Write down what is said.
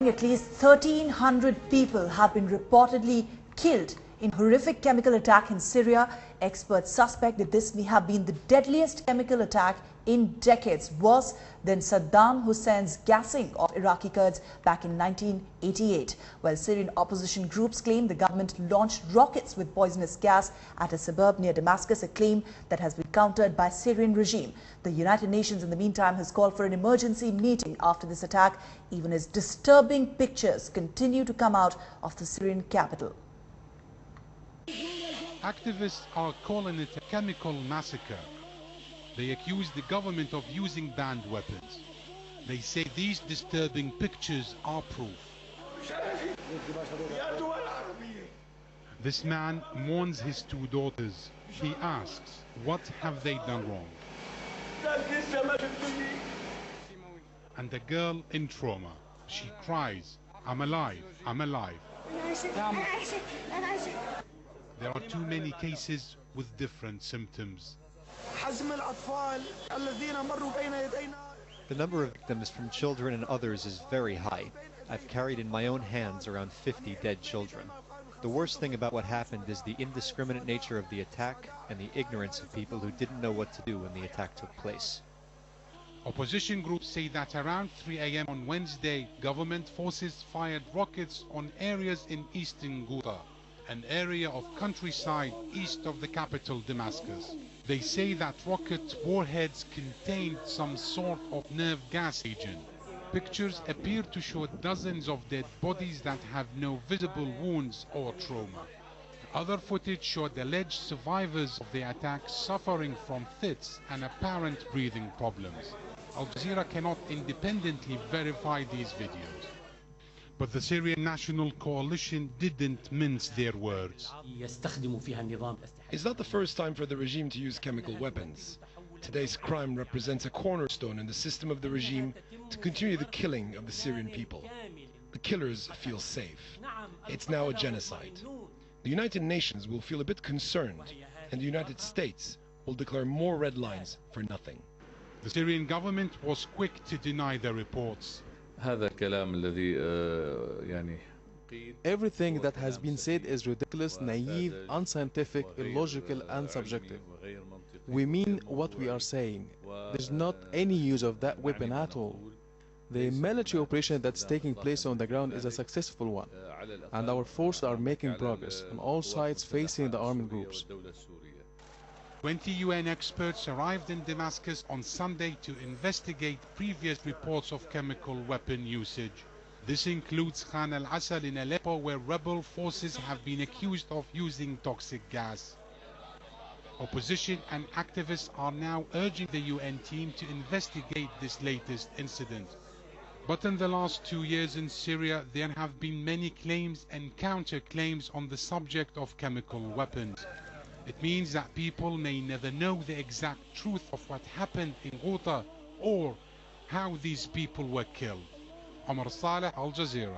At least 1,300 people have been reportedly killed in horrific chemical attack in Syria. Experts suspect that this may have been the deadliest chemical attack in decades, worse than Saddam Hussein's gassing of Iraqi Kurds back in 1988. While Syrian opposition groups claim the government launched rockets with poisonous gas at a suburb near Damascus, a claim that has been countered by Syrian regime. The United Nations in the meantime has called for an emergency meeting after this attack, even as disturbing pictures continue to come out of the Syrian capital. Activists are calling it a chemical massacre. They accuse the government of using banned weapons. They say these disturbing pictures are proof. This man mourns his two daughters. He asks, what have they done wrong? And the girl in trauma, she cries, I'm alive, I'm alive. There are too many cases with different symptoms. The number of victims from children and others is very high. I've carried in my own hands around 50 dead children. The worst thing about what happened is the indiscriminate nature of the attack and the ignorance of people who didn't know what to do when the attack took place. Opposition groups say that around 3 a.m. on Wednesday, government forces fired rockets on areas in eastern Ghouta, an area of countryside east of the capital Damascus. They say that rocket warheads contained some sort of nerve gas agent. Pictures appear to show dozens of dead bodies that have no visible wounds or trauma. Other footage showed alleged survivors of the attack suffering from fits and apparent breathing problems. Al Jazeera cannot independently verify these videos. But the Syrian National Coalition didn't mince their words. It's not the first time for the regime to use chemical weapons. Today's crime represents a cornerstone in the system of the regime to continue the killing of the Syrian people. The killers feel safe. It's now a genocide. The United Nations will feel a bit concerned, and the United States will declare more red lines for nothing. The Syrian government was quick to deny the reports. Everything that has been said is ridiculous, naive, unscientific, illogical, and subjective. We mean what we are saying. There's not any use of that weapon at all. The military operation that's taking place on the ground is a successful one, and our forces are making progress on all sides facing the armed groups. 20 UN experts arrived in Damascus on Sunday to investigate previous reports of chemical weapon usage. This includes Khan al-Assad in Aleppo, where rebel forces have been accused of using toxic gas. Opposition and activists are now urging the UN team to investigate this latest incident. But in the last 2 years in Syria, there have been many claims and counterclaims on the subject of chemical weapons. It means that people may never know the exact truth of what happened in Ghouta or how these people were killed. Omar Saleh, Al Jazeera.